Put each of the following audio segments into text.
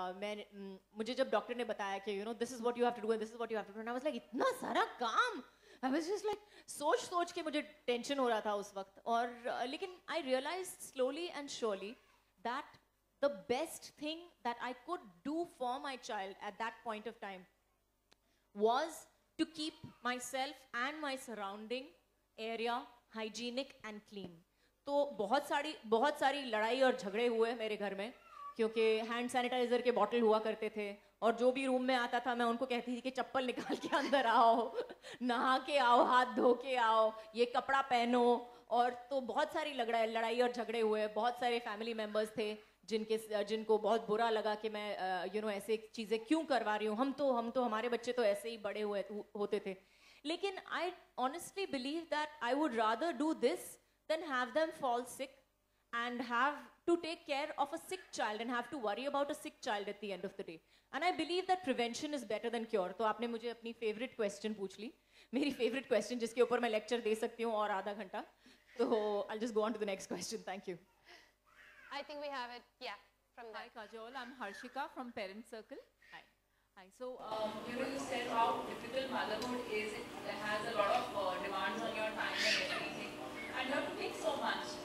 मुझे जब डॉक्टर ने बताया कि this is what you have to do and this is what you have to do, and I was like इतना सारा काम, I was just like सोच के मुझे टेंशन हो रहा था उस वक्त. और लेकिन I realized slowly and surely that the best thing that I could do for my child at that point of time was to keep myself and my surrounding area hygienic and clean. तो बहुत सारी लड़ाई और झगड़े हुए मेरे घर में, क्योंकि हैंड सैनिटाइजर के बॉटल हुआ करते थे और जो भी रूम में आता था मैं उनको कहती थी कि चप्पल निकाल के अंदर आओ, नहा के आओ, हाथ धो के आओ, ये कपड़ा पहनो. और तो बहुत सारी लड़ाई और झगड़े हुए. बहुत सारे फैमिली मेम्बर्स थे जिनको बहुत बुरा लगा कि मैं ऐसे चीज़ें क्यों करवा रही हूँ. हम तो हमारे बच्चे तो ऐसे ही बड़े होते थे. लेकिन I honestly believe that I would rather do this than have them fall sick and have to take care of a sick child and have to worry about a sick child at the end of the day. And I believe that prevention is better than cure. तो आपने मुझे अपनी favorite question पूछ ली, मेरी favorite question जिसके ऊपर मैं lecture दे सकती हूँ और आधा घंटा. तो I'll just go on to the next question. Thank you. I think we have it. Yeah, from there. Hi Kajol, I'm Harshika from Parent Circle. Hi. Hi. So you said how difficult motherhood is. It has a lot of demands on your time and everything, and you have to think so much.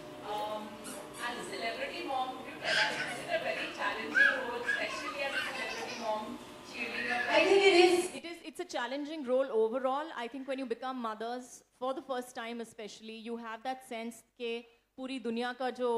As a celebrity mom, would you tell us, this is a very challenging role, especially as a celebrity mom, shielding your I think it's a challenging role overall. I think when you become mothers, for the first time especially, you have that sense कि पूरी दुनिया का जो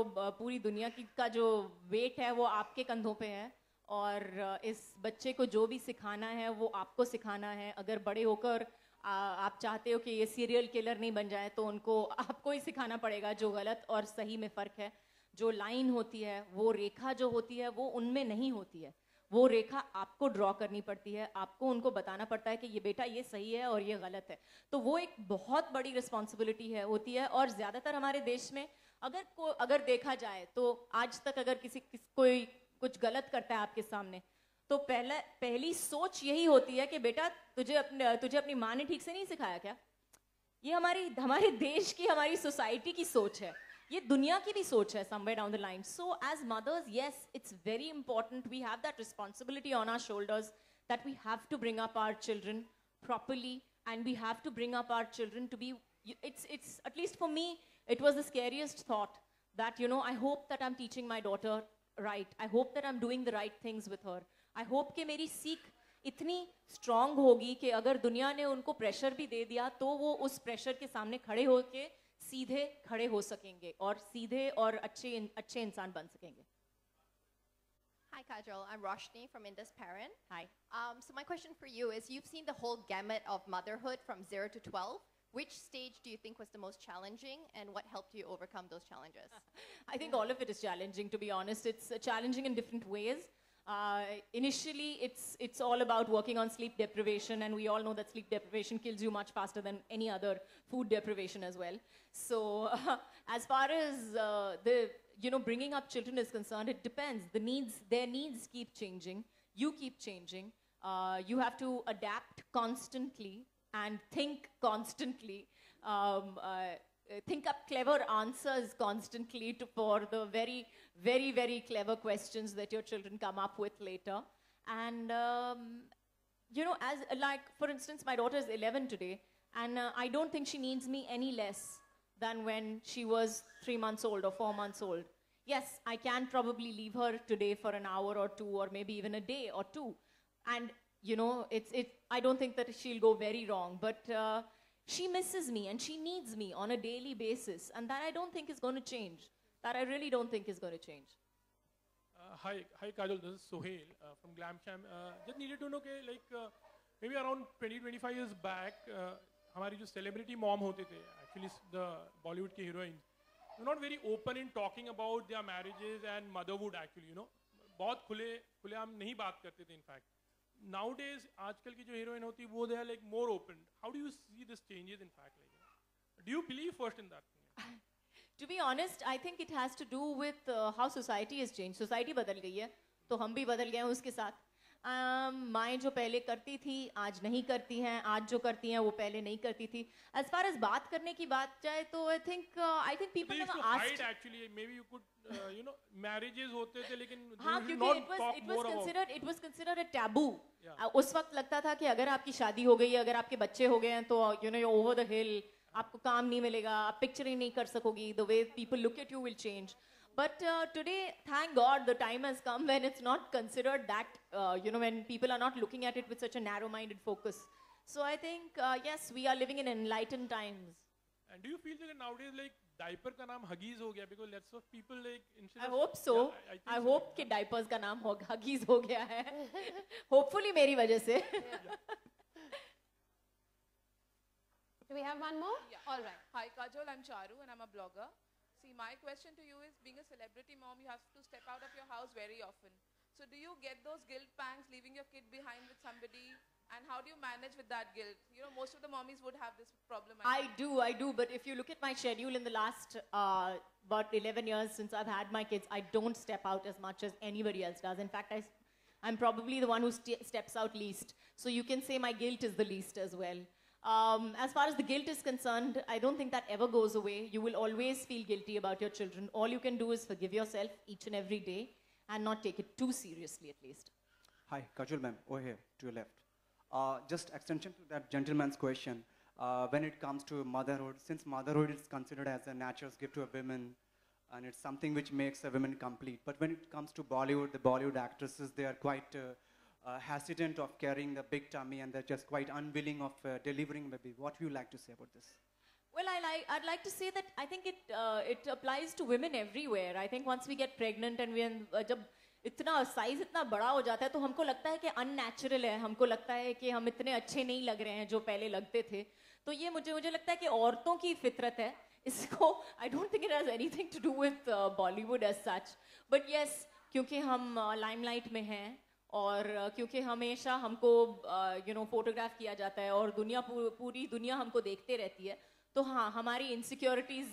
weight है वो आपके कंधों पे है, और इस बच्चे को जो भी सिखाना है वो आपको सिखाना है. अगर बड़े होकर आप चाहते हो कि ये सीरियल किलर नहीं बन जाए तो उनको आपको ही सिखाना पड़ेगा जो गलत और सही में फ़र्क है. जो लाइन होती है, वो रेखा जो होती है वो उनमें नहीं होती है. वो रेखा आपको ड्रॉ करनी पड़ती है, आपको उनको बताना पड़ता है कि ये बेटा ये सही है और ये गलत है. तो वो एक बहुत बड़ी रिस्पॉन्सिबिलिटी होती है. और ज़्यादातर हमारे देश में अगर देखा जाए तो आज तक अगर कोई कुछ गलत करता है आपके सामने, तो पहली सोच यही होती है कि बेटा तुझे अपनी माँ ने ठीक से नहीं सिखाया क्या. ये हमारे देश की, हमारी सोसाइटी की सोच है, ये दुनिया की भी सोच है somewhere down the line. So as mothers, yes, it's very important. We have that responsibility on our shoulders that we have to bring up our children properly, and we have to bring up our children to be. It's at least for me, it was the scariest thought that I hope that I'm teaching my daughter right. I hope that I'm doing the right things with her. I hope कि मेरी सीख इतनी strong होगी कि अगर दुनिया ने उनको प्रेशर भी दे दिया तो वो उस प्रेशर के सामने खड़े होके सीधे खड़े हो सकेंगे और सीधे और अच्छे इंसान बन सकेंगे. Hi Kajol, I'm Roshni from Indus Parent. Hi. So my question for you is, you've seen the whole gamut of motherhood from 0 to 12. Which stage do you think was the most challenging, and what helped you overcome those challenges? I think all of it is challenging, to be honest. It's challenging in different ways. Initially, it's all about working on sleep deprivation, and we all know that sleep deprivation kills you much faster than any other food deprivation as well. So as far as bringing up children is concerned, it depends. Their needs keep changing. You keep changing. You have to adapt constantly and think constantly. Think up clever answers constantly for the very, very, very clever questions that your children come up with later. And, as like, for instance, my daughter is 11 today, and I don't think she needs me any less than when she was 3 months old or 4 months old. Yes, I can probably leave her today for an hour or two, or maybe even a day or two. And, I don't think that she'll go very wrong, but she misses me and she needs me on a daily basis, and that I don't think is going to change. That I really don't think is going to change. Hi Kajol, this is Sohail from Glamsham. Just needed to know maybe around 20-25 years back, हमारी जो celebrity mom होते थे, actually the Bollywood के heroines, they're not very open in talking about their marriages and motherhood actually, बहुत खुले हम नहीं बात करते थे in fact. Nowadays, आजकल की जो heroine होती है वो they are like more open. How do you see this changes in fact? Do you believe first in that? To be honest, I think it has to do with how society has changed. Society बदल गई है, तो हम भी बदल गए हैं उसके साथ. माएँ जो पहले करती थी आज नहीं करती हैं, आज जो करती हैं वो पहले नहीं करती थी. As far as बात करने की बात जाए तो I think people They used never to hide asked. actually. Maybe you could, marriages होते थे लेकिन हाँ, they क्योंकि would not talk more about. it was considered a taboo. Yeah. उस वक्त लगता था कि अगर आपकी शादी हो गई है, अगर आपके बच्चे हो गए हैं तो you're over the hill. आपको काम नहीं मिलेगा, आप पिक्चरिंग नहीं कर सकोगी. The way people look at you will change. But today, thank God, the time has come when it's not considered that, when people are not looking at it with such a narrow-minded focus. So I think, yes, we are living in enlightened times. And do you feel that nowadays like diaper का नाम Huggies हो गया because lots of people like instead I of hope so. Yeah, I I think hope कि diapers का नाम Huggies हो गया है. Hopefully मेरी वजह से. Do we have one more? Yeah. All right. Hi Kajol, I'm Charu and I'm a blogger. See, my question to you is, being a celebrity mom, you have to step out of your house very often. So do you get those guilt pangs leaving your kid behind with somebody? And how do you manage with that guilt? Most of the mommies would have this problem. I do. But if you look at my schedule in the last about 11 years since I've had my kids, I don't step out as much as anybody else does. In fact, I'm probably the one who steps out least. So you can say my guilt is the least as well. As far as the guilt is concerned, I don't think that ever goes away. You will always feel guilty about your children. All you can do is forgive yourself each and every day and not take it too seriously at least. Hi, Kajol ma'am, over here to your left. Just extension to that gentleman's question. When it comes to motherhood, since motherhood is considered as a natural gift to a woman, and it's something which makes a woman complete. But when it comes to Bollywood, the Bollywood actresses, they are quite hesitant of carrying the big tummy, and they're just quite unwilling of delivering baby. What would you like to say about this? Well, I'd like to say that I think it applies to women everywhere. I think once we get pregnant and जब इतना size इतना बड़ा हो जाता है तो हमको लगता है कि unnatural है, हमको लगता है कि हम इतने अच्छे नहीं लग रहे हैं जो पहले लगते थे. तो ये मुझे लगता है कि औरतों की फितरत है. इसको I don't think it has anything to do with Bollywood as such. But yes, क्योंकि हम limelight में हैं और क्योंकि हमेशा हमको फोटोग्राफ किया जाता है और पूरी दुनिया हमको देखते रहती है, तो हाँ, हमारी इनसिक्योरिटीज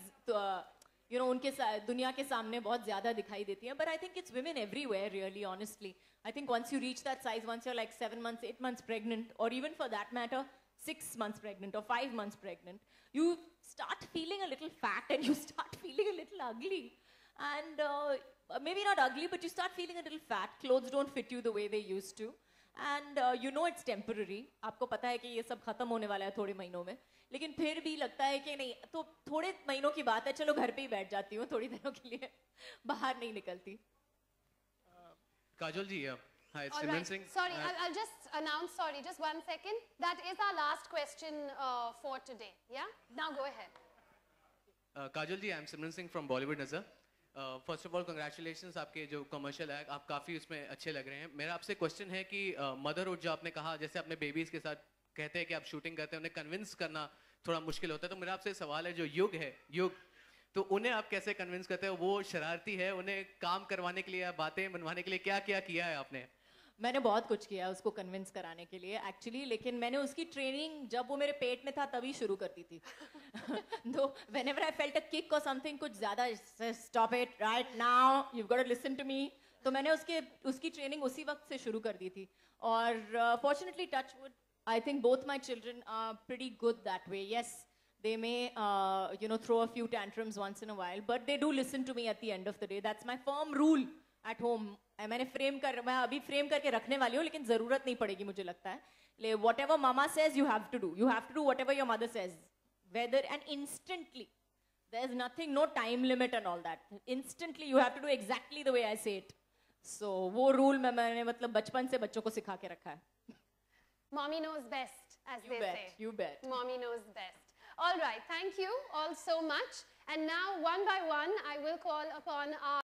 उनके दुनिया के सामने बहुत ज़्यादा दिखाई देती हैं. But I think it's women everywhere, really, honestly. I think once you reach that size, once you're like 7 months, 8 months pregnant, or even for that matter, 6 months pregnant or 5 months pregnant, you start feeling a little fat and you start feeling a little ugly. And maybe not ugly, but you start feeling a little fat. Clothes don't fit you the way they used to. And it's temporary. आपको पता है कि ये सब खत्म होने वाला है थोड़े महीनों में. लेकिन फिर भी लगता है कि नहीं, तो थोड़े महीनों की बात है, चलो घर पे ही बैठ जाती हूँ थोड़ी देरों के लिए, बाहर नहीं निकलती. Kajol ji, hi, it's All Simran right. Singh. Sorry, I'll just announce, just 1 second. That is our last question for today. Yeah? Now go ahead. Kajol ji, I'm Simran Singh from Bollywood Nazar. First of all, congratulations, आपके जो commercial है आप काफ़ी उसमें अच्छे लग रहे हैं. मेरा आपसे क्वेश्चन है कि मदरहुड जो आपने कहा, जैसे अपने बेबीज़ के साथ कहते हैं कि आप शूटिंग करते हैं, उन्हें कन्विंस करना थोड़ा मुश्किल होता है. तो मेरा आपसे सवाल है, जो युग तो उन्हें आप कैसे कन्विंस करते हैं? वो शरारती है, उन्हें काम करवाने के लिए, बातें बनवाने के लिए क्या क्या किया है आपने? मैंने बहुत कुछ किया है उसको कन्विंस कराने के लिए एक्चुअली, लेकिन मैंने उसकी ट्रेनिंग जब वो मेरे पेट में था तभी शुरू कर दी थी. तो whenever I felt a kick or something, कुछ ज़्यादा stop it right now, you've got to listen to me. तो मैंने उसकी ट्रेनिंग उसी वक्त से शुरू कर दी थी. और fortunately, touch wood, I think both my children are pretty good that way. Yes, they may throw a few tantrums once in a while, but they do listen to me at the end of the day. That's my firm rule at home. मैं अभी frame करके रखने वाली हूँ, लेकिन ज़रूरत नहीं पड़ेगी मुझे लगता है. Whatever mama says, you have to do. You have to do whatever your mother says. Whether and instantly. There's nothing, no time limit and all that. Instantly, you have to do exactly the way I say it. So वो rule मैंने मतलब बचपन से बच्चों को सिखा के रखा है. Mommy knows best, as they say. You bet. Mommy knows best. All right, thank you all so much. And now, one by one, I will call upon our